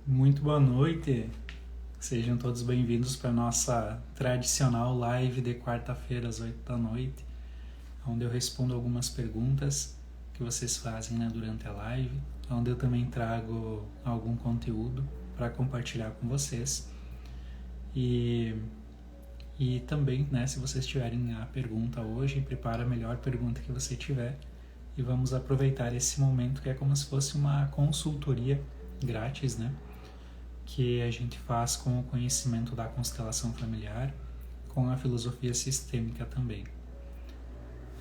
Muito boa noite, sejam todos bem-vindos para a nossa tradicional live de quarta-feira às 8 da noite, onde eu respondo algumas perguntas que vocês fazem durante a live, onde eu também trago algum conteúdo para compartilhar com vocês. E também, se vocês tiverem a pergunta hoje, prepara a melhor pergunta que você tiver e vamos aproveitar esse momento que é como se fosse uma consultoria grátis, que a gente faz com o conhecimento da constelação familiar, com a filosofia sistêmica também.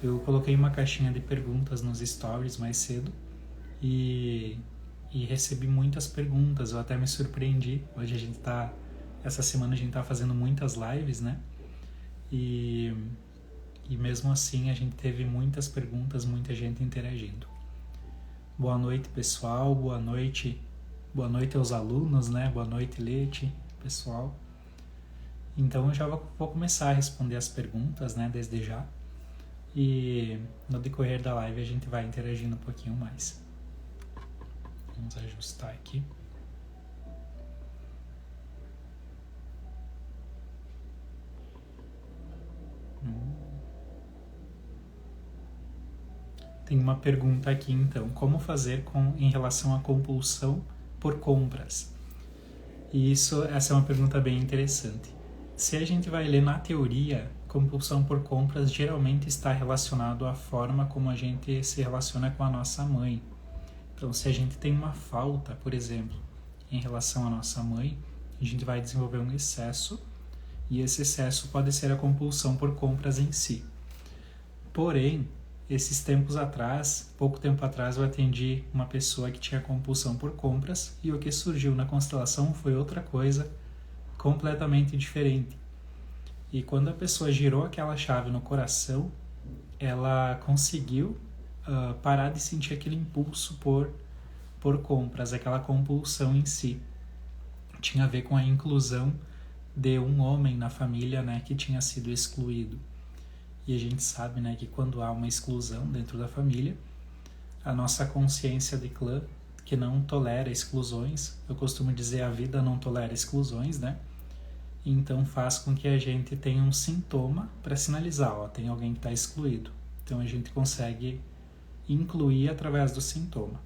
Eu coloquei uma caixinha de perguntas nos stories mais cedo e recebi muitas perguntas, eu até me surpreendi. Hoje essa semana a gente está fazendo muitas lives, E mesmo assim a gente teve muitas perguntas, muita gente interagindo. Boa noite, pessoal, boa noite aos alunos, boa noite, Leti, pessoal. Então eu já vou começar a responder as perguntas, desde já. E no decorrer da live a gente vai interagindo um pouquinho mais. Vamos ajustar aqui. Tem uma pergunta aqui então, como fazer em relação à compulsão por compras? E essa é uma pergunta bem interessante. Se a gente vai ler na teoria, compulsão por compras geralmente está relacionado à forma como a gente se relaciona com a nossa mãe. Então, se a gente tem uma falta, por exemplo, em relação à nossa mãe, a gente vai desenvolver um excesso, e esse excesso pode ser a compulsão por compras em si. Porém, pouco tempo atrás, eu atendi uma pessoa que tinha compulsão por compras e o que surgiu na constelação foi outra coisa completamente diferente. E quando a pessoa girou aquela chave no coração, ela conseguiu parar de sentir aquele impulso por compras, aquela compulsão em si. Tinha a ver com a inclusão de um homem na família, que tinha sido excluído. E a gente sabe, que quando há uma exclusão dentro da família, a nossa consciência de clã, que não tolera exclusões, eu costumo dizer a vida não tolera exclusões, então faz com que a gente tenha um sintoma para sinalizar, tem alguém que está excluído. Então a gente consegue incluir através do sintoma.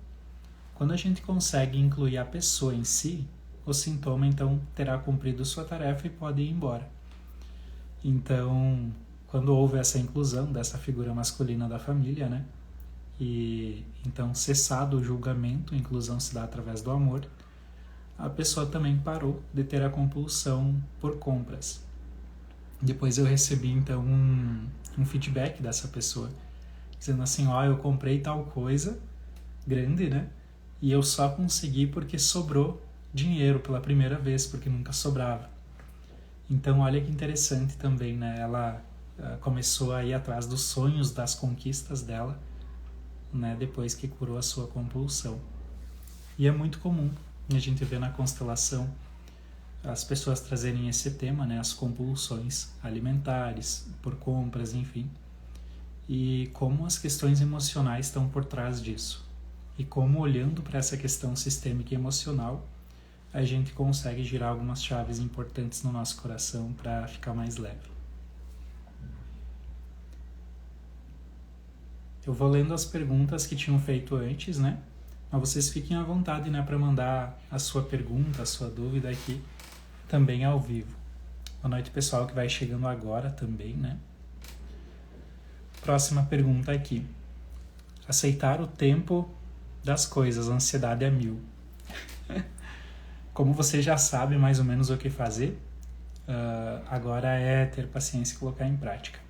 Quando a gente consegue incluir a pessoa em si, o sintoma então terá cumprido sua tarefa e pode ir embora. Então, quando houve essa inclusão dessa figura masculina da família, e então cessado o julgamento, a inclusão se dá através do amor, a pessoa também parou de ter a compulsão por compras. Depois eu recebi então um feedback dessa pessoa, dizendo assim, eu comprei tal coisa grande, e eu só consegui porque sobrou dinheiro pela primeira vez, porque nunca sobrava. Então olha que interessante também, ela começou a ir atrás dos sonhos, das conquistas dela, depois que curou a sua compulsão. E é muito comum a gente ver na constelação as pessoas trazerem esse tema, as compulsões alimentares, por compras, enfim, e como as questões emocionais estão por trás disso. E como, olhando para essa questão sistêmica e emocional, a gente consegue girar algumas chaves importantes no nosso coração para ficar mais leve. Eu vou lendo as perguntas que tinham feito antes, mas vocês fiquem à vontade, para mandar a sua pergunta, a sua dúvida aqui, também ao vivo. Boa noite, pessoal, que vai chegando agora também, Próxima pergunta aqui. Aceitar o tempo das coisas, ansiedade a 1000. Como você já sabe mais ou menos o que fazer, agora é ter paciência e colocar em prática.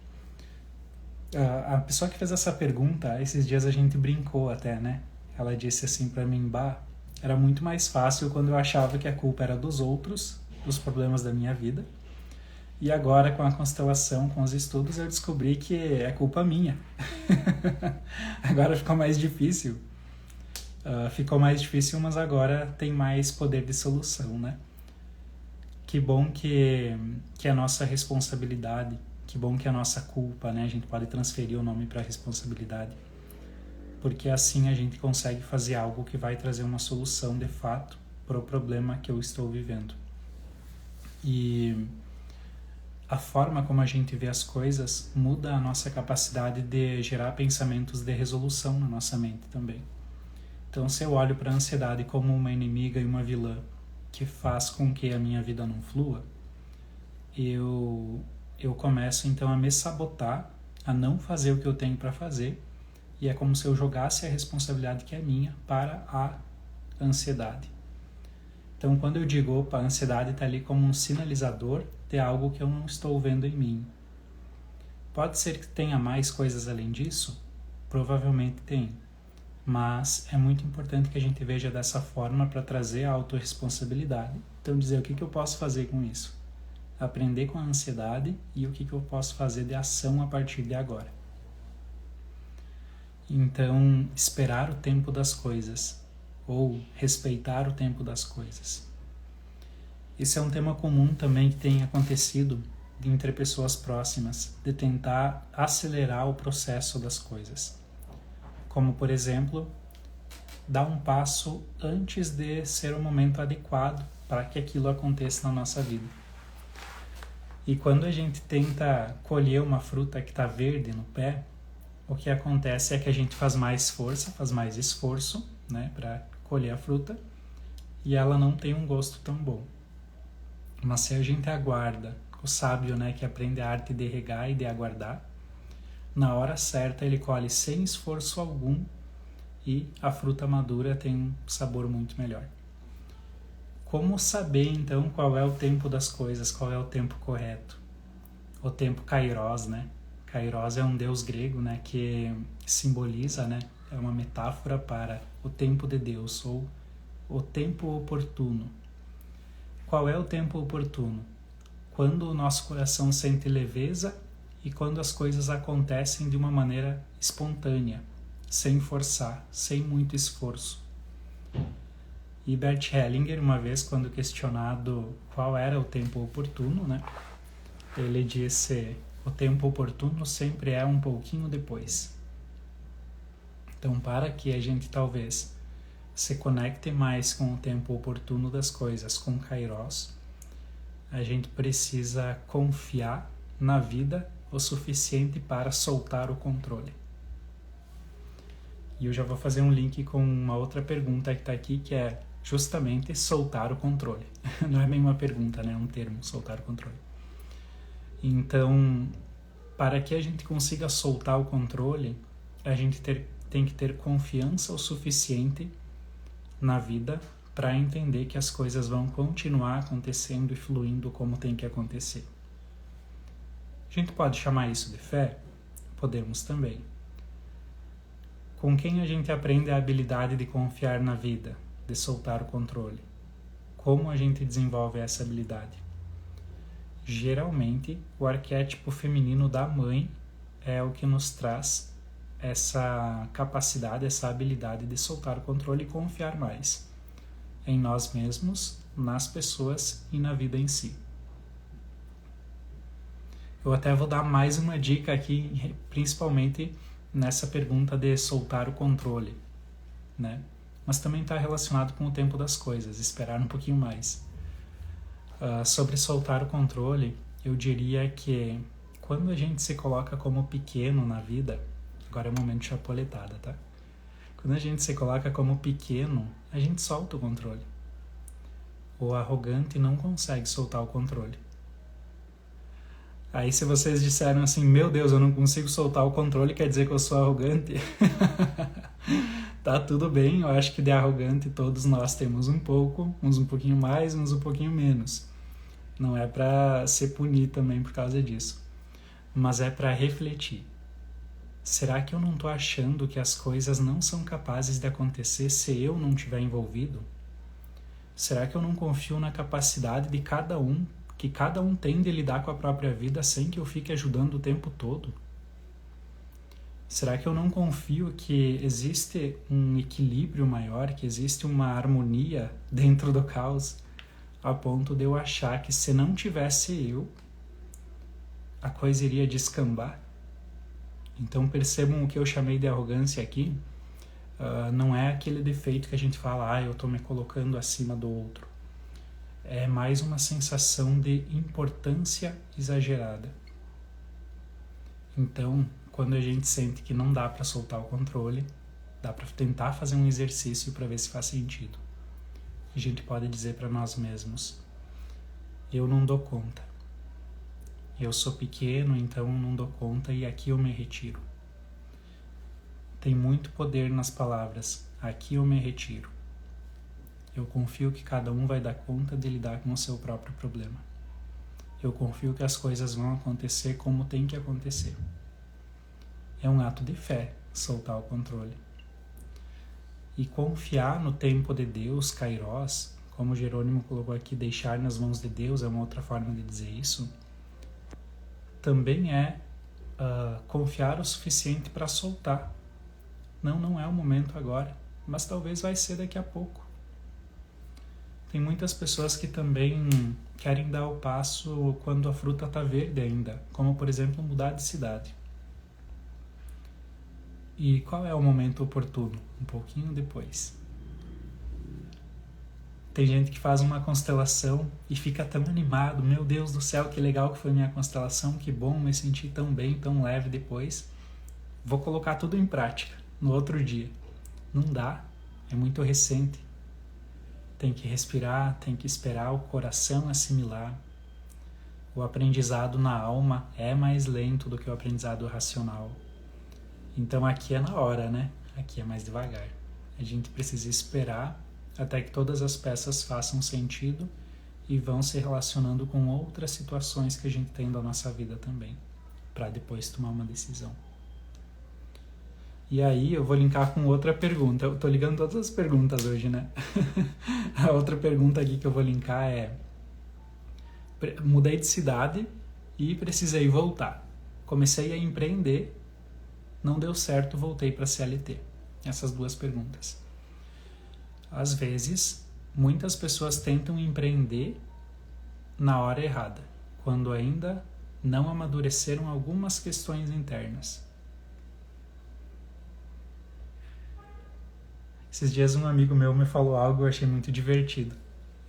A pessoa que fez essa pergunta, esses dias a gente brincou até, Ela disse assim para mim, era muito mais fácil quando eu achava que a culpa era dos outros, dos problemas da minha vida. E agora, com a constelação, com os estudos, eu descobri que é culpa minha. Agora ficou mais difícil. Mas agora tem mais poder de solução, Que bom que é a nossa responsabilidade, que bom que é a nossa culpa, A gente pode transferir o nome para responsabilidade. Porque assim a gente consegue fazer algo que vai trazer uma solução de fato pro problema que eu estou vivendo. E a forma como a gente vê as coisas muda a nossa capacidade de gerar pensamentos de resolução na nossa mente também. Então, se eu olho para a ansiedade como uma inimiga e uma vilã que faz com que a minha vida não flua, eu começo então a me sabotar, a não fazer o que eu tenho para fazer, e é como se eu jogasse a responsabilidade que é minha para a ansiedade. Então, quando eu digo, opa, a ansiedade está ali como um sinalizador de algo que eu não estou vendo em mim. Pode ser que tenha mais coisas além disso? Provavelmente tem. Mas é muito importante que a gente veja dessa forma para trazer a autorresponsabilidade. Então, dizer o que eu posso fazer com isso. Aprender com a ansiedade e o que eu posso fazer de ação a partir de agora. Então, esperar o tempo das coisas, ou respeitar o tempo das coisas. Esse é um tema comum também que tem acontecido entre pessoas próximas, de tentar acelerar o processo das coisas. Como, por exemplo, dar um passo antes de ser o momento adequado para que aquilo aconteça na nossa vida. E quando a gente tenta colher uma fruta que está verde no pé, o que acontece é que a gente faz mais força, faz mais esforço, né, para colher a fruta, e ela não tem um gosto tão bom. Mas se a gente aguarda, o sábio, né, que aprende a arte de regar e de aguardar, na hora certa ele colhe sem esforço algum e a fruta madura tem um sabor muito melhor. Como saber então qual é o tempo das coisas, qual é o tempo correto? O tempo Kairos, né? Kairos é um deus grego, né, que simboliza, né, é uma metáfora para o tempo de Deus, ou o tempo oportuno. Qual é o tempo oportuno? Quando o nosso coração sente leveza e quando as coisas acontecem de uma maneira espontânea, sem forçar, sem muito esforço. E Bert Hellinger, uma vez, quando questionado qual era o tempo oportuno, né, ele disse: o tempo oportuno sempre é um pouquinho depois. Então, para que a gente talvez se conecte mais com o tempo oportuno das coisas, com Kairos, a gente precisa confiar na vida o suficiente para soltar o controle. E eu já vou fazer um link com uma outra pergunta que está aqui, que é justamente soltar o controle. Não é bem uma pergunta, né? É um termo, soltar o controle. Então, para que a gente consiga soltar o controle, a gente tem que ter confiança o suficiente na vida para entender que as coisas vão continuar acontecendo e fluindo como tem que acontecer. A gente pode chamar isso de fé? Podemos também. Com quem a gente aprende a habilidade de confiar na vida, de soltar o controle? Como a gente desenvolve essa habilidade? Geralmente, o arquétipo feminino da mãe é o que nos traz essa capacidade, essa habilidade de soltar o controle e confiar mais em nós mesmos, nas pessoas e na vida em si. Eu até vou dar mais uma dica aqui, principalmente nessa pergunta de soltar o controle, né? Mas também está relacionado com o tempo das coisas, esperar um pouquinho mais. Sobre soltar o controle, eu diria que quando a gente se coloca como pequeno na vida, agora é o momento de chapoletada, tá? Quando a gente se coloca como pequeno, a gente solta o controle. O arrogante não consegue soltar o controle. Aí se vocês disseram assim, meu Deus, eu não consigo soltar o controle, quer dizer que eu sou arrogante? Tá tudo bem, eu acho que de arrogante todos nós temos um pouco, uns um pouquinho mais, uns um pouquinho menos. Não é para se punir também por causa disso, mas é para refletir. Será que eu não estou achando que as coisas não são capazes de acontecer se eu não estiver envolvido? Será que eu não confio na capacidade de cada um, que cada um tem de lidar com a própria vida sem que eu fique ajudando o tempo todo? Será que eu não confio que existe um equilíbrio maior, que existe uma harmonia dentro do caos, a ponto de eu achar que se não tivesse eu, a coisa iria descambar? Então percebam o que eu chamei de arrogância aqui, Não é aquele defeito que a gente fala, eu estou me colocando acima do outro. É mais uma sensação de importância exagerada. Então, quando a gente sente que não dá para soltar o controle, dá para tentar fazer um exercício para ver se faz sentido. A gente pode dizer para nós mesmos: eu não dou conta. Eu sou pequeno, então não dou conta e aqui eu me retiro. Tem muito poder nas palavras: aqui eu me retiro. Eu confio que cada um vai dar conta de lidar com o seu próprio problema. Eu confio que as coisas vão acontecer como tem que acontecer. É um ato de fé soltar o controle. E confiar no tempo de Deus, Kairos, como Jerônimo colocou aqui, deixar nas mãos de Deus é uma outra forma de dizer isso, também é confiar o suficiente para soltar. Não é o momento agora, mas talvez vai ser daqui a pouco. Tem muitas pessoas que também querem dar o passo quando a fruta está verde ainda, como por exemplo mudar de cidade. E qual é o momento oportuno? Um pouquinho depois. Tem gente que faz uma constelação e fica tão animado, meu Deus do céu, que legal que foi minha constelação, que bom, me senti tão bem, tão leve depois. Vou colocar tudo em prática no outro dia. Não dá, é muito recente. Tem que respirar, tem que esperar o coração assimilar. O aprendizado na alma é mais lento do que o aprendizado racional. Então aqui é na hora, né? Aqui é mais devagar. A gente precisa esperar até que todas as peças façam sentido e vão se relacionando com outras situações que a gente tem da nossa vida também, para depois tomar uma decisão. E aí eu vou linkar com outra pergunta. Eu tô ligando todas as perguntas hoje, né? A outra pergunta aqui que eu vou linkar é: mudei de cidade e precisei voltar. Comecei a empreender, não deu certo, voltei para CLT. Essas duas perguntas. Às vezes, muitas pessoas tentam empreender na hora errada, quando ainda não amadureceram algumas questões internas. Esses dias um amigo meu me falou algo que eu achei muito divertido.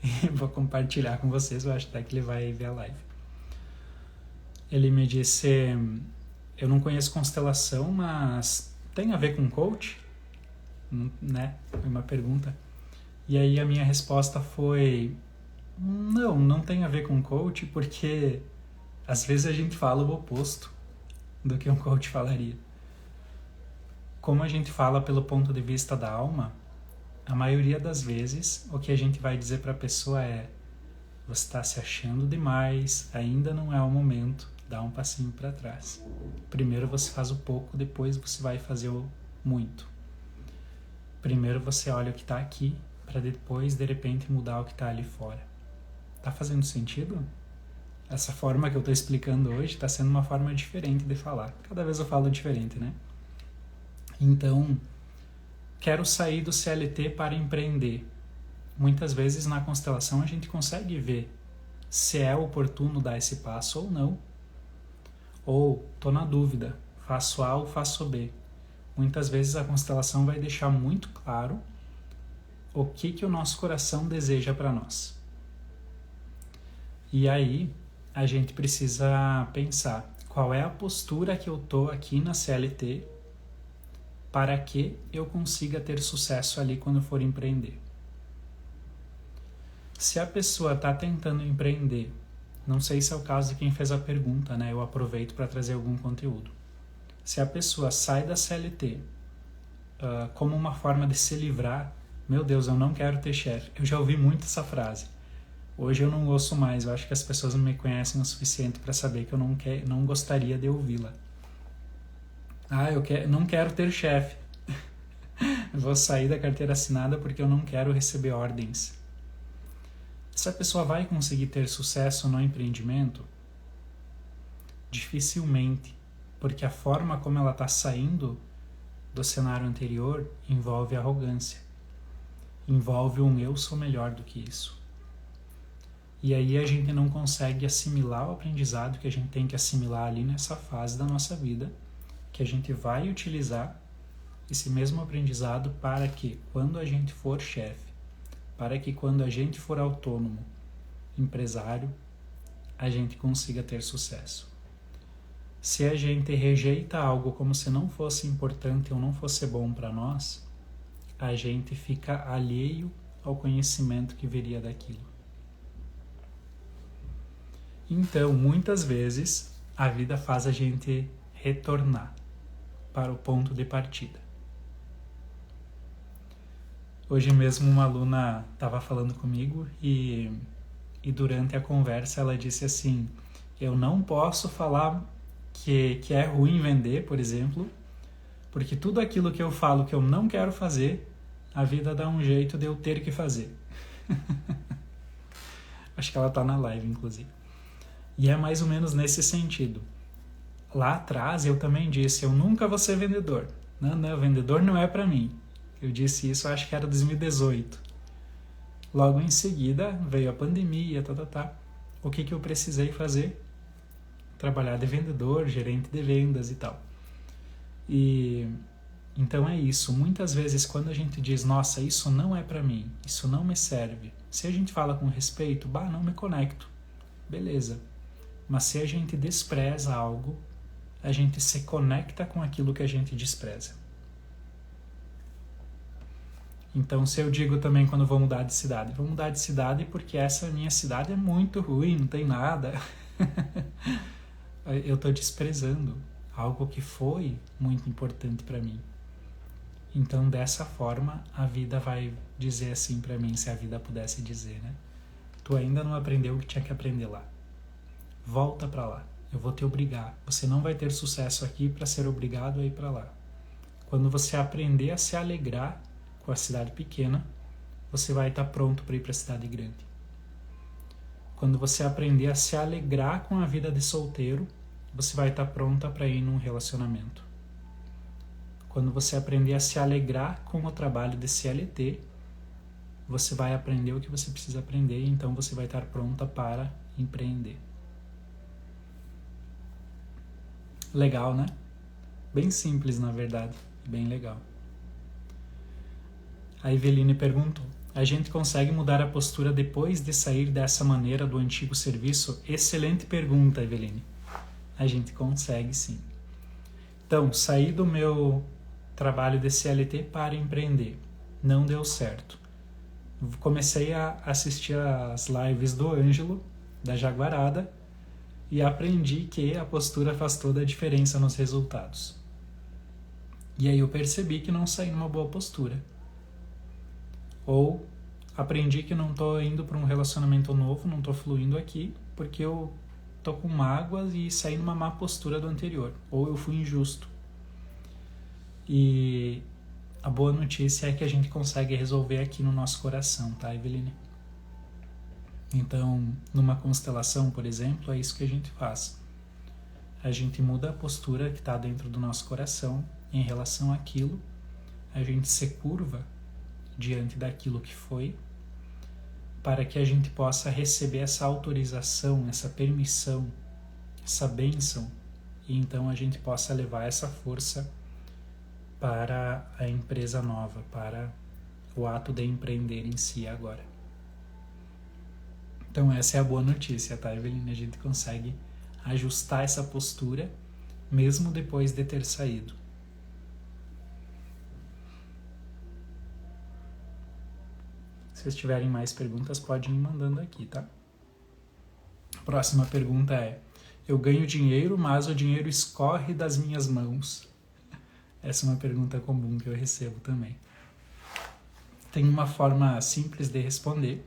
E vou compartilhar com vocês, eu acho até que ele vai ver a live. Ele me disse: eu não conheço constelação, mas tem a ver com coach? Né? Foi uma pergunta. E aí a minha resposta foi: não tem a ver com coach, porque às vezes a gente fala o oposto do que um coach falaria. Como a gente fala pelo ponto de vista da alma, a maioria das vezes o que a gente vai dizer para a pessoa é: você está se achando demais, ainda não é o momento, dá um passinho para trás. Primeiro você faz o pouco, depois você vai fazer o muito. Primeiro você olha o que está aqui, para depois, de repente, mudar o que está ali fora. Tá fazendo sentido? Essa forma que eu estou explicando hoje está sendo uma forma diferente de falar. Cada vez eu falo diferente, né? Então, quero sair do CLT para empreender. Muitas vezes na constelação a gente consegue ver se é oportuno dar esse passo ou não. Ou, estou na dúvida, faço A ou faço B. Muitas vezes a constelação vai deixar muito claro o que o nosso coração deseja para nós. E aí, a gente precisa pensar qual é a postura que eu estou aqui na CLT para que eu consiga ter sucesso ali quando eu for empreender. Se a pessoa está tentando empreender, não sei se é o caso de quem fez a pergunta, né? Eu aproveito para trazer algum conteúdo. Se a pessoa sai da CLT como uma forma de se livrar, meu Deus, eu não quero ter chefe. Eu já ouvi muito essa frase. Hoje eu não ouço mais, eu acho que as pessoas não me conhecem o suficiente para saber que eu não gostaria de ouvi-la. Não quero ter chefe. Vou sair da carteira assinada porque eu não quero receber ordens. Essa pessoa vai conseguir ter sucesso no empreendimento? Dificilmente, porque a forma como ela está saindo do cenário anterior envolve arrogância. Envolve eu sou melhor do que isso. E aí a gente não consegue assimilar o aprendizado que a gente tem que assimilar ali nessa fase da nossa vida, que a gente vai utilizar esse mesmo aprendizado para que, quando a gente for chefe, para que quando a gente for autônomo, empresário, a gente consiga ter sucesso. Se a gente rejeita algo como se não fosse importante ou não fosse bom para nós, a gente fica alheio ao conhecimento que viria daquilo. Então, muitas vezes, a vida faz a gente retornar para o ponto de partida. Hoje mesmo uma aluna estava falando comigo e durante a conversa ela disse assim: eu não posso falar que é ruim vender, por exemplo, porque tudo aquilo que eu falo que eu não quero fazer, a vida dá um jeito de eu ter que fazer. Acho que ela está na live, inclusive. E é mais ou menos nesse sentido. Lá atrás eu também disse, eu nunca vou ser vendedor. Não, vendedor não é para mim. Eu disse isso, acho que era 2018. Logo em seguida veio a pandemia, O que eu precisei fazer? Trabalhar de vendedor, gerente de vendas e tal. E então é isso. Muitas vezes quando a gente diz, nossa, isso não é para mim, isso não me serve. Se a gente fala com respeito, não me conecto. Beleza. Mas se a gente despreza algo, a gente se conecta com aquilo que a gente despreza. Então, se eu digo também quando vou mudar de cidade porque essa minha cidade é muito ruim, não tem nada. Eu estou desprezando algo que foi muito importante para mim. Então, dessa forma, a vida vai dizer assim para mim, se a vida pudesse dizer, né? Tu ainda não aprendeu o que tinha que aprender lá. Volta para lá. Eu vou te obrigar. Você não vai ter sucesso aqui para ser obrigado a ir para lá. Quando você aprender a se alegrar com a cidade pequena, você vai estar pronto para ir para a cidade grande. Quando você aprender a se alegrar com a vida de solteiro, você vai estar pronta para ir num relacionamento. Quando você aprender a se alegrar com o trabalho de CLT, você vai aprender o que você precisa aprender e então você vai estar pronta para empreender. Legal, né? Bem simples, na verdade. Bem legal. A Eveline perguntou, a gente consegue mudar a postura depois de sair dessa maneira do antigo serviço? Excelente pergunta, Eveline. A gente consegue, sim. Então, saí do meu trabalho de CLT para empreender. Não deu certo. Comecei a assistir as lives do Ângelo, da Jaguarada, e aprendi que a postura faz toda a diferença nos resultados. E aí eu percebi que não saí numa boa postura. Ou aprendi que não estou indo para um relacionamento novo, não estou fluindo aqui, porque eu estou com mágoas e saí numa má postura do anterior. Ou eu fui injusto. E a boa notícia é que a gente consegue resolver aqui no nosso coração, tá, Eveline? Então, numa constelação, por exemplo, é isso que a gente faz. A gente muda a postura que está dentro do nosso coração em relação àquilo, a gente se curva diante daquilo que foi, para que a gente possa receber essa autorização, essa permissão, essa bênção, e então a gente possa levar essa força para a empresa nova, para o ato de empreender em si agora. Então essa é a boa notícia, tá, Eveline? A gente consegue ajustar essa postura mesmo depois de ter saído. Se vocês tiverem mais perguntas, podem ir mandando aqui, tá? A próxima pergunta é: eu ganho dinheiro, mas o dinheiro escorre das minhas mãos? Essa é uma pergunta comum que eu recebo também. Tem uma forma simples de responder.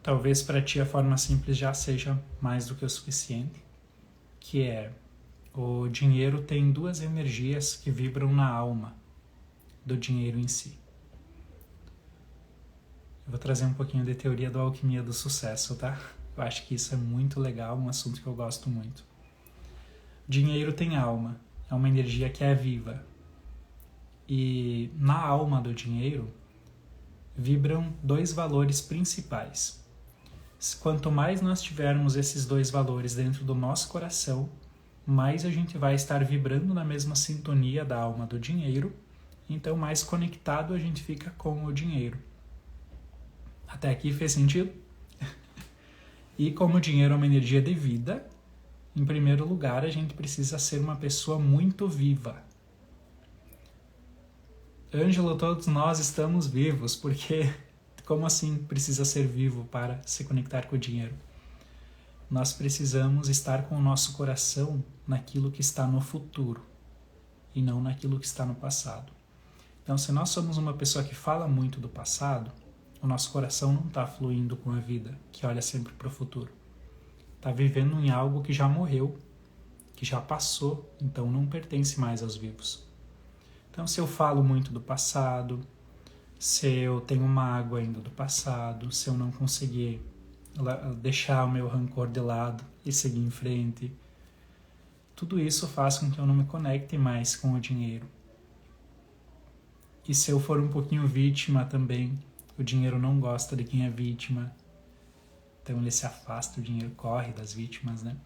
Talvez para ti a forma simples já seja mais do que o suficiente, que é: o dinheiro tem duas energias que vibram na alma do dinheiro em si. Eu vou trazer um pouquinho de teoria da alquimia do sucesso, tá? Eu acho que isso é muito legal, um assunto que eu gosto muito. Dinheiro tem alma, é uma energia que é viva. E na alma do dinheiro vibram dois valores principais. Quanto mais nós tivermos esses dois valores dentro do nosso coração, mais a gente vai estar vibrando na mesma sintonia da alma do dinheiro Então, mais conectado a gente fica com o dinheiro. Até aqui fez sentido? E como o dinheiro é uma energia de vida, em primeiro lugar, a gente precisa ser uma pessoa muito viva. Ângelo, todos nós estamos vivos, porque como assim precisa ser vivo para se conectar com o dinheiro? Nós precisamos estar com o nosso coração naquilo que está no futuro e não naquilo que está no passado. Então, se nós somos uma pessoa que fala muito do passado, o nosso coração não está fluindo com a vida, que olha sempre para o futuro. Está vivendo em algo que já morreu, que já passou, então não pertence mais aos vivos. Então, se eu falo muito do passado, se eu tenho mágoa ainda do passado, se eu não conseguir deixar o meu rancor de lado e seguir em frente, tudo isso faz com que eu não me conecte mais com o dinheiro. E se eu for um pouquinho vítima também, o dinheiro não gosta de quem é vítima, então ele se afasta, o dinheiro corre das vítimas, né?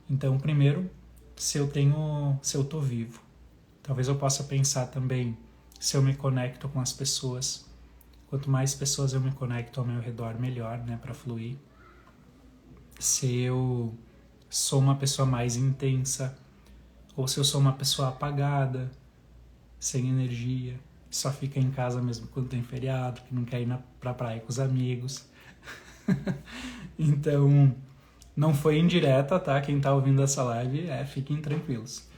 Então, primeiro, se eu tô vivo, talvez eu possa pensar também se eu me conecto com as pessoas. Quanto mais pessoas eu me conecto ao meu redor, melhor, né, para fluir. Se eu sou uma pessoa mais intensa, ou se eu sou uma pessoa apagada, sem energia, que só fica em casa mesmo quando tem feriado, que não quer ir pra praia com os amigos. Então, não foi indireta, tá? Quem tá ouvindo essa live, fiquem tranquilos.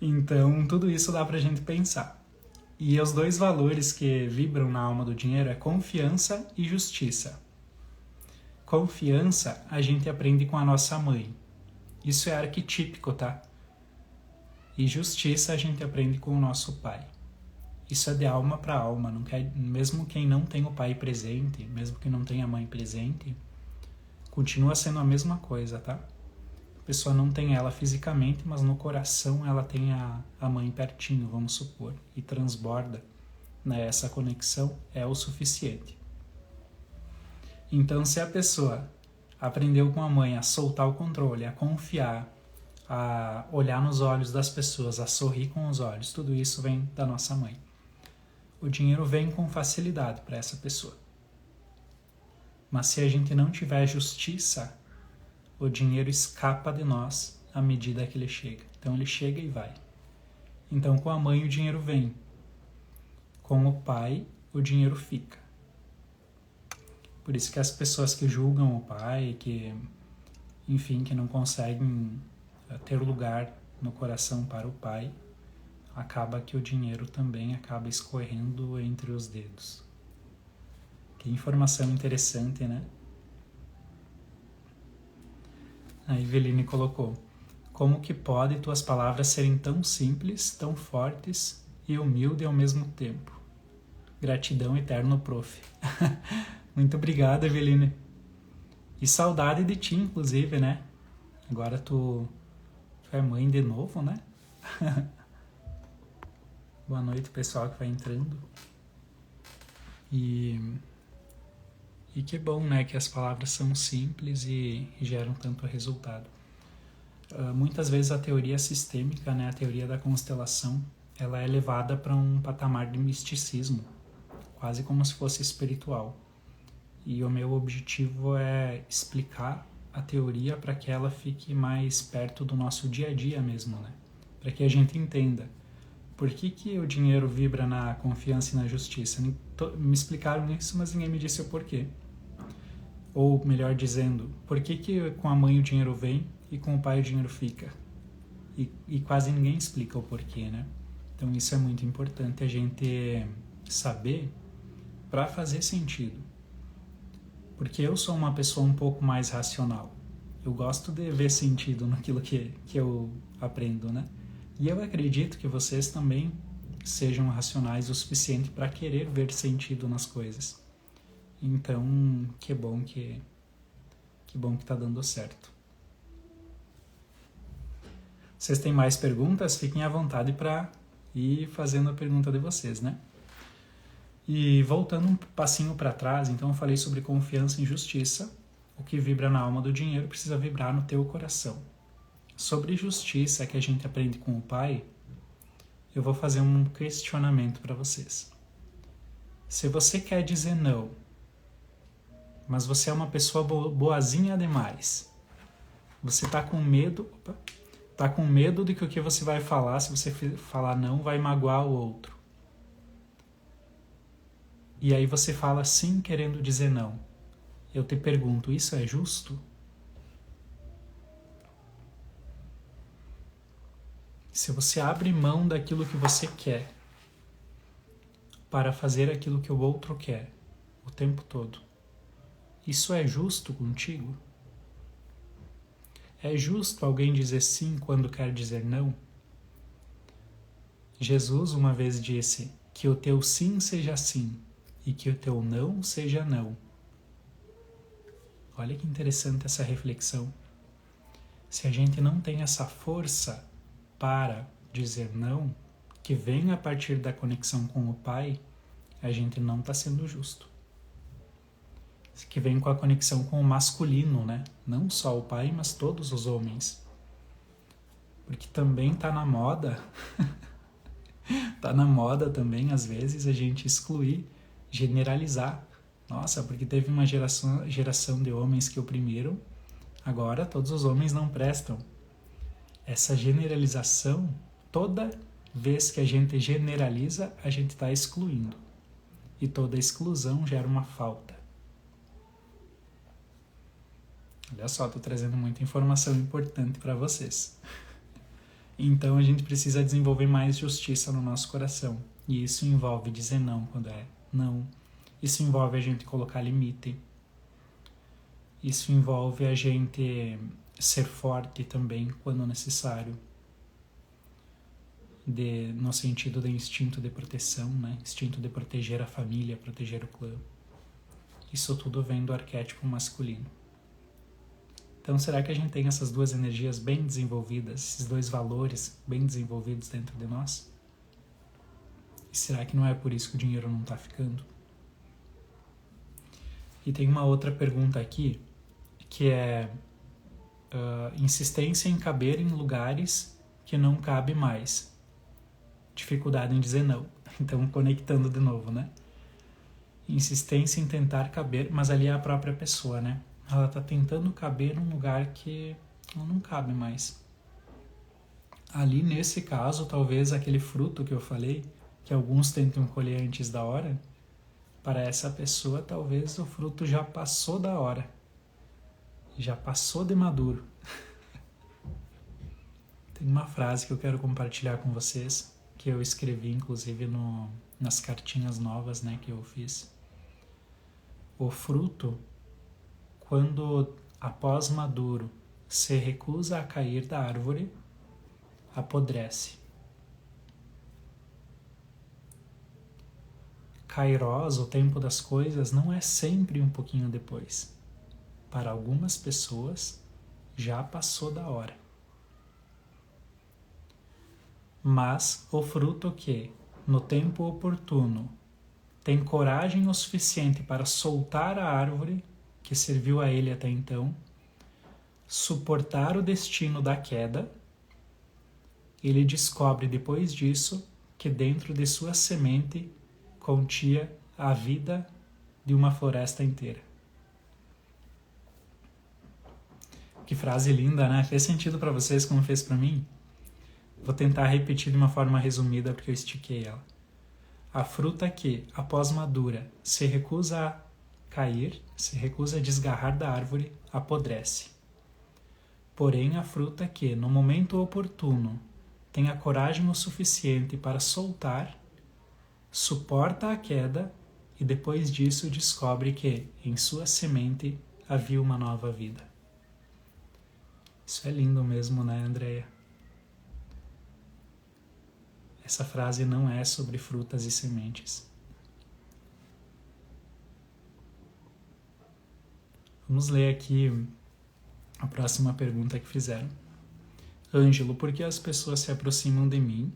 Então, tudo isso dá pra gente pensar. E os dois valores que vibram na alma do dinheiro é confiança e justiça. Confiança a gente aprende com a nossa mãe. Isso é arquetípico, tá? E justiça a gente aprende com o nosso pai. Isso é de alma para alma. Não quer, mesmo quem não tem o pai presente, mesmo que não tenha a mãe presente, continua sendo a mesma coisa, tá? A pessoa não tem ela fisicamente, mas no coração ela tem a mãe pertinho, vamos supor, e transborda, né? Essa conexão é o suficiente. Então, se a pessoa aprendeu com a mãe a soltar o controle, a confiar, a olhar nos olhos das pessoas, a sorrir com os olhos, tudo isso vem da nossa mãe. O dinheiro vem com facilidade para essa pessoa. Mas se a gente não tiver justiça, o dinheiro escapa de nós à medida que ele chega. Então ele chega e vai. Então com a mãe o dinheiro vem. Com o pai o dinheiro fica. Por isso que as pessoas que julgam o pai, que não conseguem ter lugar no coração para o pai, acaba que o dinheiro também acaba escorrendo entre os dedos. Que informação interessante, né? A Eveline colocou: como que pode tuas palavras serem tão simples, tão fortes e humildes ao mesmo tempo? Gratidão eterno, prof. Muito obrigado, Eveline. E saudade de ti, inclusive, né? Agora tu é mãe de novo, né? Boa noite, pessoal que vai entrando. E que bom, né, que as palavras são simples e geram tanto resultado. Muitas vezes a teoria sistêmica, né, a teoria da constelação, ela é levada para um patamar de misticismo, quase como se fosse espiritual. E o meu objetivo é explicar a teoria para que ela fique mais perto do nosso dia a dia mesmo, né? Para que a gente entenda por que o dinheiro vibra na confiança e na justiça. Me explicaram isso, mas ninguém me disse o porquê. Ou, melhor dizendo, por que com a mãe o dinheiro vem e com o pai o dinheiro fica? E quase ninguém explica o porquê, né? Então isso é muito importante a gente saber para fazer sentido. Porque eu sou uma pessoa um pouco mais racional. Eu gosto de ver sentido naquilo que eu aprendo, né? E eu acredito que vocês também sejam racionais o suficiente para querer ver sentido nas coisas. Então, que bom que tá dando certo. Vocês têm mais perguntas? Fiquem à vontade para ir fazendo a pergunta de vocês, né? E voltando um passinho para trás, então eu falei sobre confiança e justiça. O que vibra na alma do dinheiro precisa vibrar no teu coração. Sobre justiça, que a gente aprende com o pai, eu vou fazer um questionamento para vocês. Se você quer dizer não, mas você é uma pessoa boazinha demais, você tá com medo, de que o que você vai falar, se você falar não, vai magoar o outro. E aí você fala sim querendo dizer não. Eu te pergunto, isso é justo? Se você abre mão daquilo que você quer para fazer aquilo que o outro quer o tempo todo, isso é justo contigo? É justo alguém dizer sim quando quer dizer não? Jesus uma vez disse que o teu sim seja sim e que o teu não seja não. Olha que interessante essa reflexão. Se a gente não tem essa força para dizer não, que vem a partir da conexão com o Pai, a gente não está sendo justo. Que vem com a conexão com o masculino, né? Não só o Pai, mas todos os homens. Porque também está na moda, está na moda também, às vezes, a gente excluir, generalizar. Nossa, porque teve uma geração de homens que oprimiram, agora todos os homens não prestam. Essa generalização, toda vez que a gente generaliza, a gente está excluindo. E toda exclusão gera uma falta. Olha só, estou trazendo muita informação importante para vocês. Então a gente precisa desenvolver mais justiça no nosso coração. E isso envolve dizer não quando é não. Isso envolve a gente colocar limite. Isso envolve a gente ser forte também quando necessário. No sentido do instinto de proteção, né? Instinto de proteger a família, proteger o clã. Isso tudo vem do arquétipo masculino. Então, será que a gente tem essas duas energias bem desenvolvidas, esses dois valores bem desenvolvidos dentro de nós? E será que não é por isso que o dinheiro não está ficando? E tem uma outra pergunta aqui, que é insistência em caber em lugares que não cabe mais. Dificuldade em dizer não. Então, conectando de novo, né? Insistência em tentar caber, mas ali é a própria pessoa, né? Ela está tentando caber num lugar que não cabe mais. Ali, nesse caso, talvez aquele fruto que eu falei, que alguns tentam colher antes da hora, para essa pessoa, talvez o fruto já passou da hora. Já passou de maduro. Tem uma frase que eu quero compartilhar com vocês, que eu escrevi, inclusive, nas cartinhas novas, né, que eu fiz. O fruto, quando após maduro se recusa a cair da árvore, apodrece. Kairos, o tempo das coisas, não é sempre um pouquinho depois. Para algumas pessoas, já passou da hora. Mas o fruto que, no tempo oportuno, tem coragem o suficiente para soltar a árvore que serviu a ele até então, suportar o destino da queda, ele descobre depois disso que dentro de sua semente continha a vida de uma floresta inteira. Que frase linda, né? Fez sentido para vocês como fez para mim? Vou tentar repetir de uma forma resumida porque eu estiquei ela. A fruta que, após madura, se recusa a cair, se recusa a desgarrar da árvore, apodrece. Porém, a fruta que, no momento oportuno, tem a coragem o suficiente para soltar, suporta a queda e depois disso descobre que, em sua semente, havia uma nova vida. Isso é lindo mesmo, né, Andréia? Essa frase não é sobre frutas e sementes. Vamos ler aqui a próxima pergunta que fizeram. Ângelo, por que as pessoas se aproximam de mim?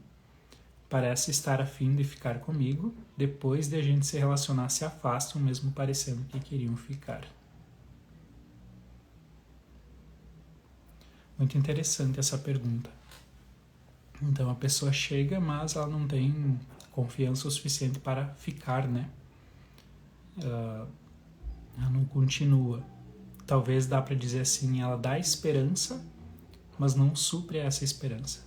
Parece estar a fim de ficar comigo, depois de a gente se relacionar se afastam, mesmo parecendo que queriam ficar. Muito interessante essa pergunta. Então a pessoa chega, mas ela não tem confiança o suficiente para ficar, né? Ela não continua. Talvez dá para dizer assim, ela dá esperança, mas não supre essa esperança.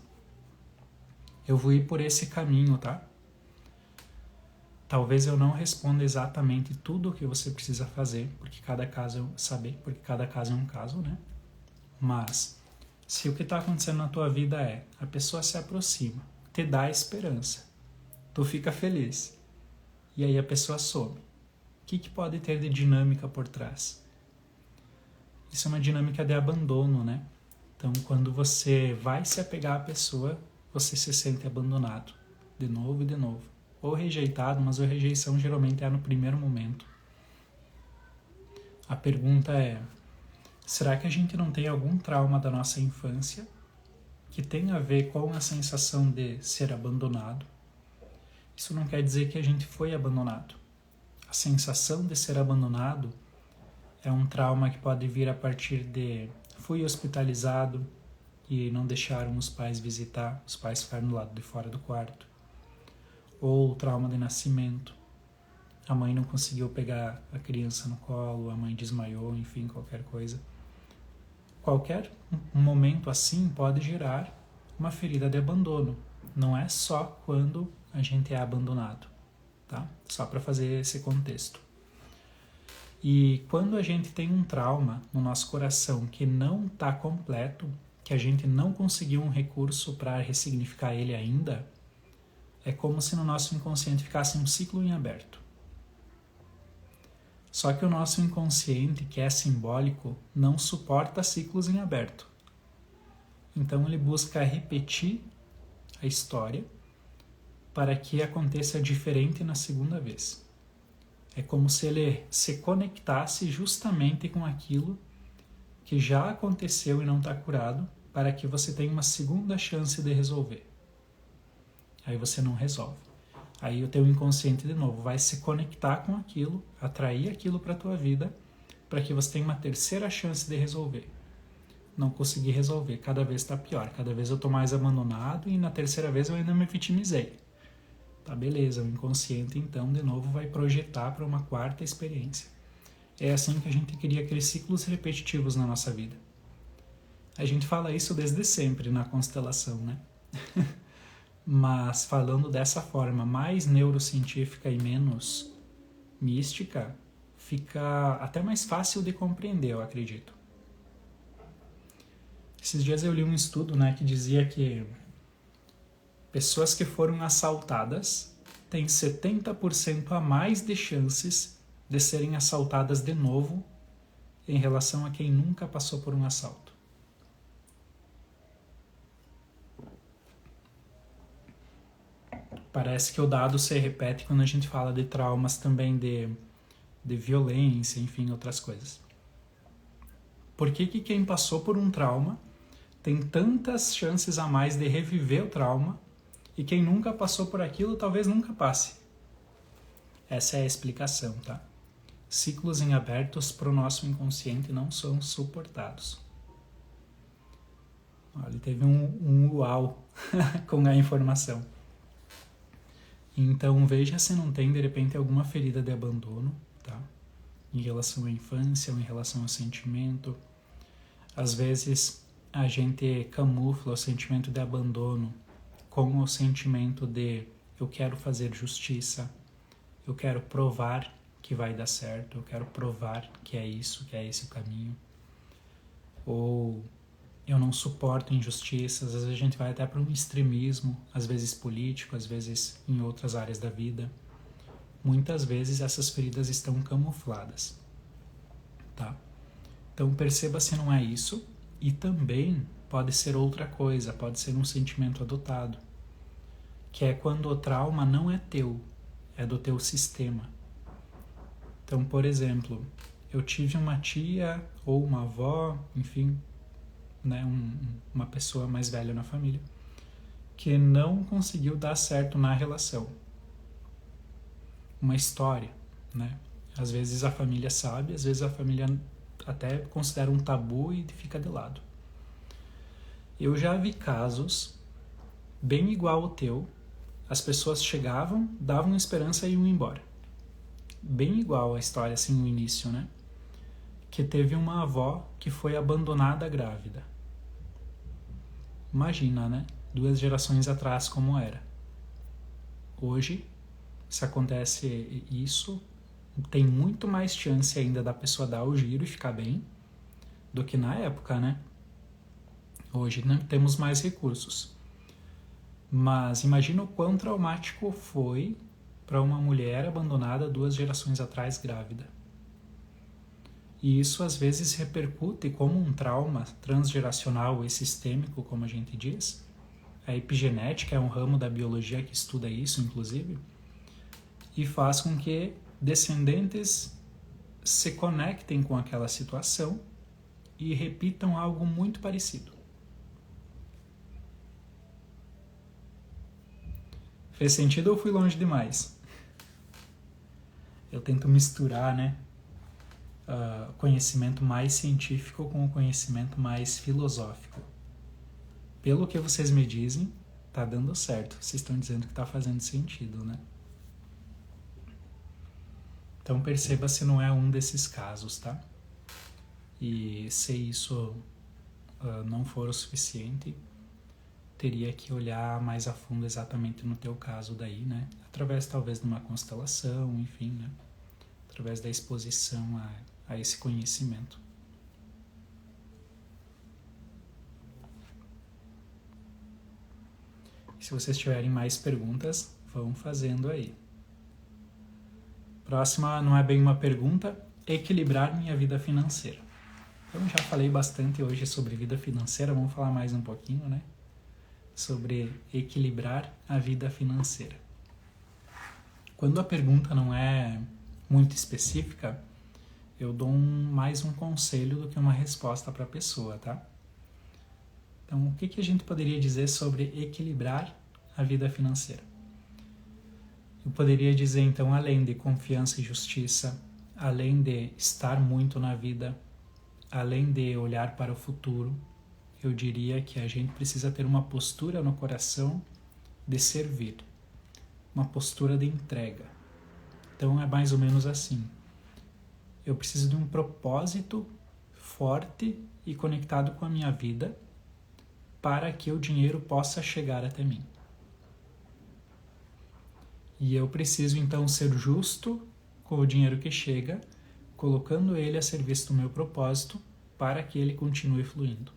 Eu vou ir por esse caminho, tá? Talvez eu não responda exatamente tudo o que você precisa fazer, porque cada caso é um caso, né? Mas se o que está acontecendo na tua vida é, a pessoa se aproxima, te dá esperança, tu fica feliz, e aí a pessoa some. O que pode ter de dinâmica por trás? Isso é uma dinâmica de abandono, né? Então, quando você vai se apegar à pessoa, você se sente abandonado, de novo e de novo. Ou rejeitado, mas a rejeição geralmente é no primeiro momento. A pergunta é, será que a gente não tem algum trauma da nossa infância que tem a ver com a sensação de ser abandonado? Isso não quer dizer que a gente foi abandonado. A sensação de ser abandonado é um trauma que pode vir a partir de fui hospitalizado e não deixaram os pais visitar, os pais ficaram do lado de fora do quarto. Ou trauma de nascimento. A mãe não conseguiu pegar a criança no colo, a mãe desmaiou, enfim, qualquer coisa. Qualquer momento assim pode gerar uma ferida de abandono. Não é só quando a gente é abandonado, tá? Só para fazer esse contexto. E quando a gente tem um trauma no nosso coração que não está completo, que a gente não conseguiu um recurso para ressignificar ele ainda, é como se no nosso inconsciente ficasse um ciclo em aberto. Só que o nosso inconsciente, que é simbólico, não suporta ciclos em aberto. Então ele busca repetir a história para que aconteça diferente na segunda vez. É como se ele se conectasse justamente com aquilo que já aconteceu e não está curado, para que você tenha uma segunda chance de resolver. Aí você não resolve. Aí o teu inconsciente, de novo, vai se conectar com aquilo, atrair aquilo para a tua vida, para que você tenha uma terceira chance de resolver. Não consegui resolver, cada vez está pior, cada vez eu estou mais abandonado e na terceira vez eu ainda me vitimizei. Tá, beleza, o inconsciente então de novo vai projetar para uma quarta experiência. É assim que a gente cria aqueles ciclos repetitivos na nossa vida. A gente fala isso desde sempre na constelação, né? Mas falando dessa forma mais neurocientífica e menos mística, fica até mais fácil de compreender, eu acredito. Esses dias eu li um estudo, né, que dizia que pessoas que foram assaltadas têm 70% a mais de chances de serem assaltadas de novo em relação a quem nunca passou por um assalto. Parece que o dado se repete quando a gente fala de traumas também de violência, enfim, outras coisas. Por que quem passou por um trauma tem tantas chances a mais de reviver o trauma e quem nunca passou por aquilo talvez nunca passe? Essa é a explicação, tá? Ciclos em abertos para o nosso inconsciente não são suportados. Olha, teve um uau com a informação. Então veja se não tem de repente alguma ferida de abandono, tá? Em relação à infância ou em relação ao sentimento. Às vezes a gente camufla o sentimento de abandono com o sentimento de eu quero fazer justiça, eu quero provar que vai dar certo, eu quero provar que é isso, que é esse o caminho. Ou eu não suporto injustiças, às vezes a gente vai até para um extremismo, às vezes político, às vezes em outras áreas da vida. Muitas vezes essas feridas estão camufladas, tá? Então perceba se não é isso, e também pode ser outra coisa, pode ser um sentimento adotado, que é quando o trauma não é teu, é do teu sistema. Então, por exemplo, eu tive uma tia ou uma avó, enfim, né, uma pessoa mais velha na família, que não conseguiu dar certo na relação. Uma história, né? Às vezes a família sabe, às vezes a família até considera um tabu e fica de lado. Eu já vi casos bem igual ao teu. As pessoas chegavam, davam esperança e iam embora. Bem igual a história, assim, no início, né? Que teve uma avó que foi abandonada grávida. Imagina, né? 2 gerações atrás como era. Hoje, se acontece isso, tem muito mais chance ainda da pessoa dar o giro e ficar bem do que na época, né? Hoje não temos mais recursos. Mas imagina o quão traumático foi para uma mulher abandonada 2 gerações atrás grávida. E isso às vezes repercute como um trauma transgeracional e sistêmico, como a gente diz. A epigenética é um ramo da biologia que estuda isso, inclusive, e faz com que descendentes se conectem com aquela situação e repitam algo muito parecido. Fez sentido ou fui longe demais? Eu tento misturar, né, conhecimento mais científico com o conhecimento mais filosófico. Pelo que vocês me dizem, tá dando certo. Vocês estão dizendo que tá fazendo sentido, né? Então perceba se não é um desses casos, tá? E se isso não for o suficiente, teria que olhar mais a fundo exatamente no teu caso daí, né? Através talvez de uma constelação, enfim, né? Através da exposição a esse conhecimento. Se vocês tiverem mais perguntas, vão fazendo aí. Próxima não é bem uma pergunta, equilibrar minha vida financeira. Eu já falei bastante hoje sobre vida financeira, vamos falar mais um pouquinho, né? Sobre equilibrar a vida financeira. Quando a pergunta não é muito específica, eu dou mais um conselho do que uma resposta para a pessoa, tá? Então, o que a gente poderia dizer sobre equilibrar a vida financeira? Eu poderia dizer, então, além de confiança e justiça, além de estar muito na vida, além de olhar para o futuro, eu diria que a gente precisa ter uma postura no coração de servir, uma postura de entrega. Então, é mais ou menos assim. Eu preciso de um propósito forte e conectado com a minha vida para que o dinheiro possa chegar até mim. E eu preciso então ser justo com o dinheiro que chega, colocando ele a serviço do meu propósito para que ele continue fluindo.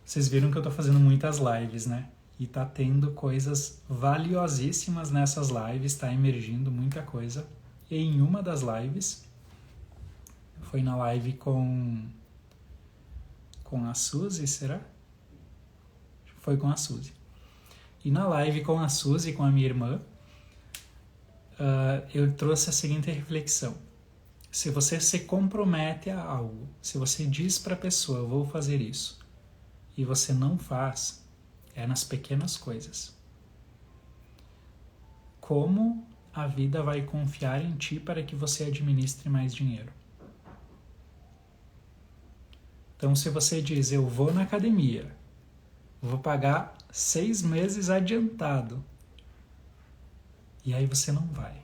Vocês viram que eu estou fazendo muitas lives, né? E tá tendo coisas valiosíssimas nessas lives, tá emergindo muita coisa. E em uma das lives, foi na live com a Suzy, será? Foi com a Suzy. E na live com a Suzy, com a minha irmã, eu trouxe a seguinte reflexão. Se você se compromete a algo, se você diz para a pessoa, eu vou fazer isso, e você não faz, é nas pequenas coisas. Como a vida vai confiar em ti para que você administre mais dinheiro? Então, se você diz, eu vou na academia, vou pagar 6 meses adiantado, e aí você não vai.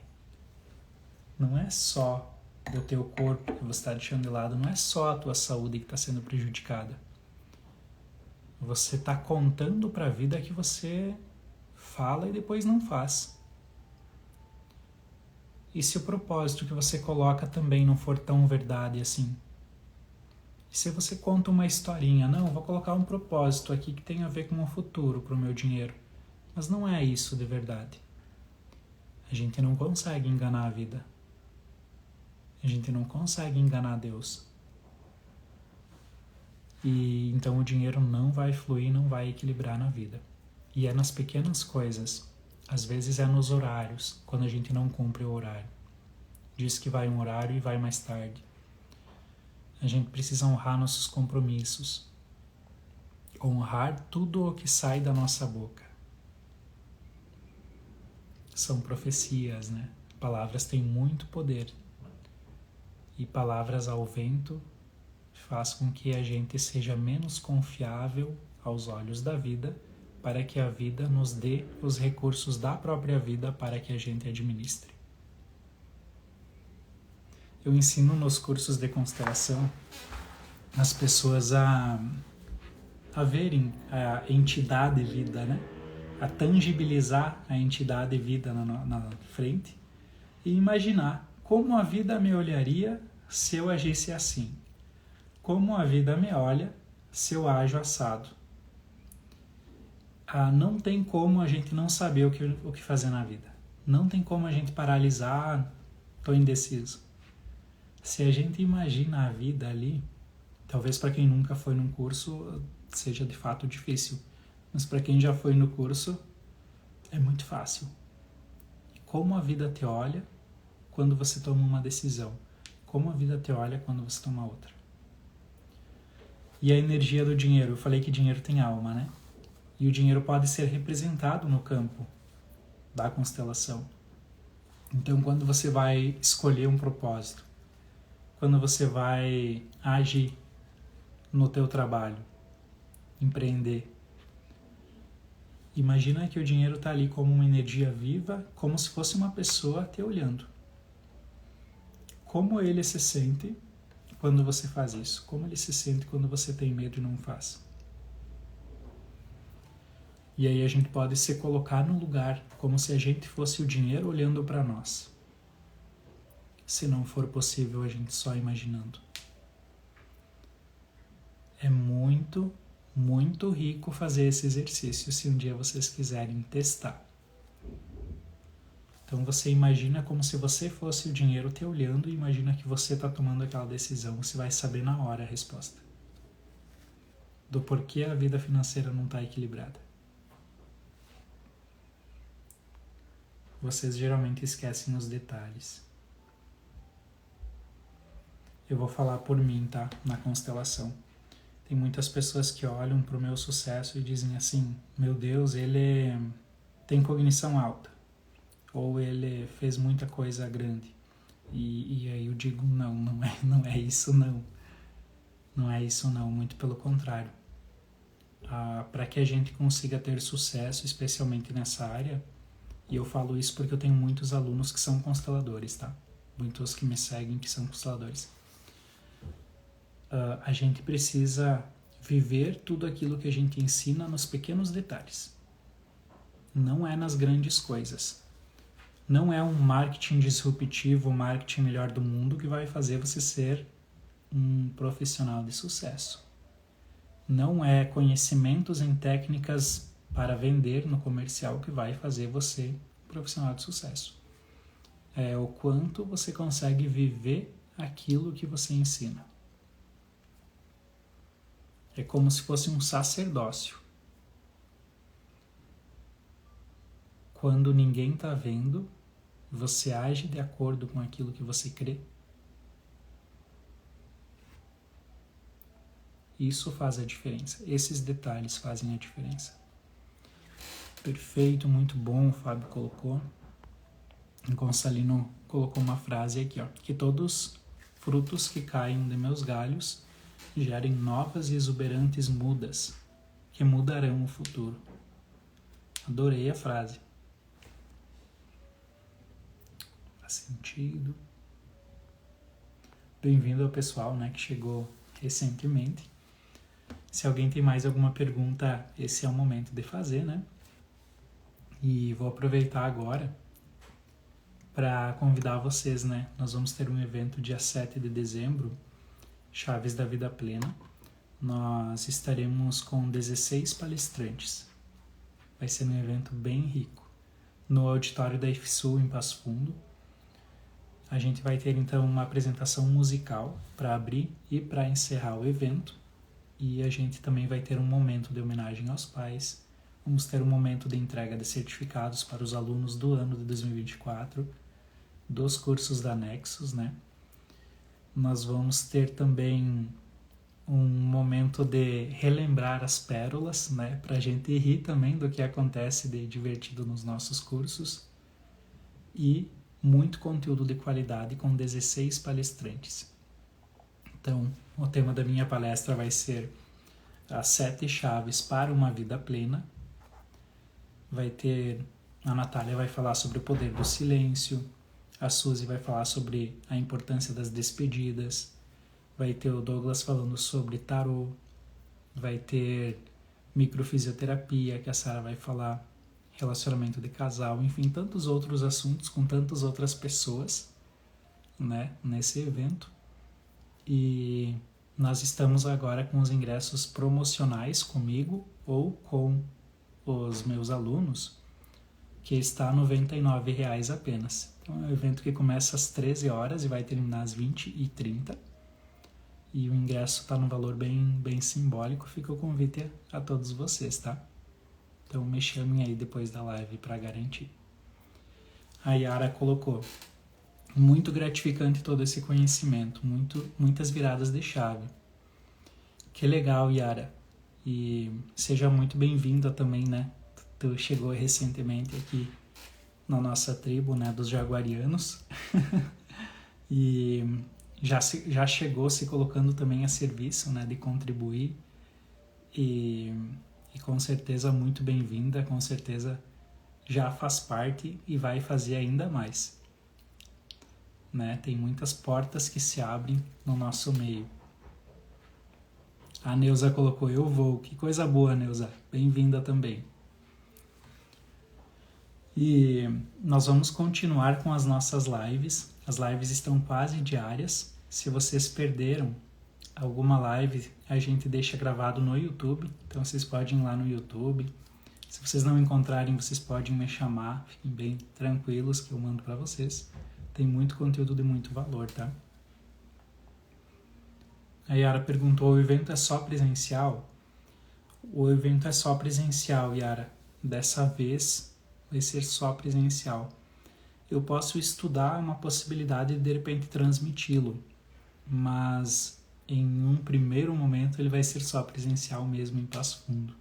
Não é só o teu corpo que você está deixando de lado, não é só a tua saúde que está sendo prejudicada. Você está contando para a vida que você fala e depois não faz. E se o propósito que você coloca também não for tão verdade assim? E se você conta uma historinha, não, vou colocar um propósito aqui que tem a ver com o futuro, para o meu dinheiro. Mas não é isso de verdade. A gente não consegue enganar a vida. A gente não consegue enganar Deus. E então o dinheiro não vai fluir, não vai equilibrar na vida. E é nas pequenas coisas. Às vezes é nos horários, quando a gente não cumpre o horário. Diz que vai um horário e vai mais tarde. A gente precisa honrar nossos compromissos. Honrar tudo o que sai da nossa boca. São profecias, né? Palavras têm muito poder. E palavras ao vento faz com que a gente seja menos confiável aos olhos da vida, para que a vida nos dê os recursos da própria vida para que a gente administre. Eu ensino nos cursos de constelação as pessoas a verem a entidade vida, né? A tangibilizar a entidade vida na frente e imaginar como a vida me olharia se eu agisse assim, como a vida me olha se eu ajo assado. Não tem como a gente não saber o que fazer na vida. Não tem como a gente paralisar, estou indeciso. Se a gente imagina a vida ali, talvez para quem nunca foi num curso seja de fato difícil, mas para quem já foi no curso é muito fácil. Como a vida te olha quando você toma uma decisão, como a vida te olha quando você toma outra. E a energia do dinheiro, eu falei que dinheiro tem alma, né? E o dinheiro pode ser representado no campo da constelação. Então, quando você vai escolher um propósito, quando você vai agir no teu trabalho, empreender, imagina que o dinheiro está ali como uma energia viva, como se fosse uma pessoa te olhando. Como ele se sente quando você faz isso? Como ele se sente quando você tem medo e não faz? E aí a gente pode se colocar no lugar como se a gente fosse o dinheiro olhando para nós. Se não for possível a gente só imaginando. É muito, muito rico fazer esse exercício se um dia vocês quiserem testar. Então você imagina como se você fosse o dinheiro te olhando e imagina que você está tomando aquela decisão. Você vai saber na hora a resposta. Do porquê a vida financeira não está equilibrada. Vocês geralmente esquecem os detalhes. Eu vou falar por mim, tá? Na constelação. Tem muitas pessoas que olham para o meu sucesso e dizem assim: meu Deus, ele tem cognição alta. Ou ele fez muita coisa grande. E aí eu digo, não é isso não. Não é isso não, muito pelo contrário. Para que a gente consiga ter sucesso, especialmente nessa área, e eu falo isso porque eu tenho muitos alunos que são consteladores, tá? Muitos que me seguem que são consteladores. A gente precisa viver tudo aquilo que a gente ensina nos pequenos detalhes. Não é nas grandes coisas. Não é um marketing disruptivo, o marketing melhor do mundo que vai fazer você ser um profissional de sucesso. Não é conhecimentos em técnicas para vender no comercial que vai fazer você um profissional de sucesso. É o quanto você consegue viver aquilo que você ensina. É como se fosse um sacerdócio. Quando ninguém está vendo, você age de acordo com aquilo que você crê. Isso faz a diferença. Esses detalhes fazem a diferença. Perfeito, muito bom, o Fábio colocou. O Gonçalino colocou uma frase aqui, ó. Que todos frutos que caem de meus galhos gerem novas e exuberantes mudas, que mudarão o futuro. Adorei a frase. Faz sentido. Bem-vindo ao pessoal, né, que chegou recentemente. Se alguém tem mais alguma pergunta, esse é o momento de fazer, né? E vou aproveitar agora para convidar vocês, né? Nós vamos ter um evento dia 7 de dezembro, Chaves da Vida Plena. Nós estaremos com 16 palestrantes. Vai ser um evento bem rico. No auditório da IFSU, em Passo Fundo. A gente vai ter então uma apresentação musical para abrir e para encerrar o evento. E a gente também vai ter um momento de homenagem aos pais. Vamos ter um momento de entrega de certificados para os alunos do ano de 2024, dos cursos da Nexus, né? Nós vamos ter também um momento de relembrar as pérolas, né? Para a gente rir também do que acontece de divertido nos nossos cursos. E muito conteúdo de qualidade com 16 palestrantes. Então, o tema da minha palestra vai ser as 7 chaves para uma vida plena. A Natália vai falar sobre o poder do silêncio, a Suzy vai falar sobre a importância das despedidas, vai ter o Douglas falando sobre tarô, vai ter microfisioterapia, que a Sara vai falar, relacionamento de casal, enfim, tantos outros assuntos com tantas outras pessoas, né, nesse evento. E nós estamos agora com os ingressos promocionais comigo ou com os meus alunos, que está R$ 99,00 apenas. Então é um evento que começa às 13 horas e vai terminar às 20h30. E o ingresso está num valor bem simbólico. Fica o convite a todos vocês, tá? Então me chamem aí depois da live para garantir. A Yara colocou: muito gratificante todo esse conhecimento, muitas viradas de chave. Que legal, Yara. E seja muito bem-vinda também, né? Tu chegou recentemente aqui na nossa tribo, né, dos jaguarianos. E já chegou se colocando também a serviço, né, de contribuir. E com certeza muito bem-vinda, com certeza já faz parte e vai fazer ainda mais. Né? Tem muitas portas que se abrem no nosso meio. A Neuza colocou: eu vou. Que coisa boa, Neuza. Bem-vinda também. E nós vamos continuar com as nossas lives. As lives estão quase diárias. Se vocês perderam alguma live, a gente deixa gravado no YouTube. Então vocês podem ir lá no YouTube. Se vocês não encontrarem, vocês podem me chamar. Fiquem bem tranquilos que eu mando para vocês. Tem muito conteúdo de muito valor, tá? A Yara perguntou: o evento é só presencial? O evento é só presencial, Yara. Dessa vez vai ser só presencial. Eu posso estudar uma possibilidade de repente transmiti-lo, mas em um primeiro momento ele vai ser só presencial mesmo em Passo Fundo.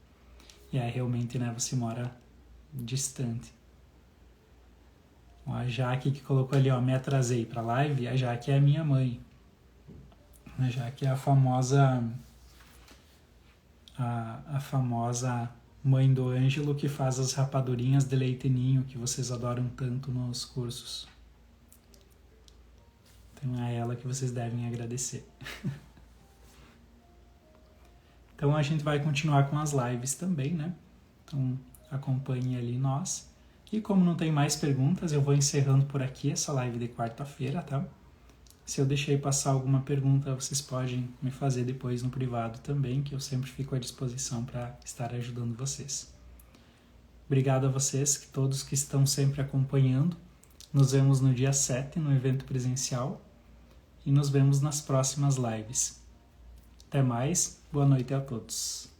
E aí realmente, né, você mora distante. A Jaque que colocou ali, ó, me atrasei para a live. A Jaque é a minha mãe. A Jaque é a famosa mãe do Ângelo, que faz as rapadurinhas de leite ninho que vocês adoram tanto nos cursos. Então é a ela que vocês devem agradecer. Então a gente vai continuar com as lives também, né? Então acompanhem ali nós. E como não tem mais perguntas, eu vou encerrando por aqui essa live de quarta-feira, tá? Se eu deixei passar alguma pergunta, vocês podem me fazer depois no privado também, que eu sempre fico à disposição para estar ajudando vocês. Obrigado a vocês, todos que estão sempre acompanhando. Nos vemos no dia 7, no evento presencial, e nos vemos nas próximas lives. Até mais, boa noite a todos.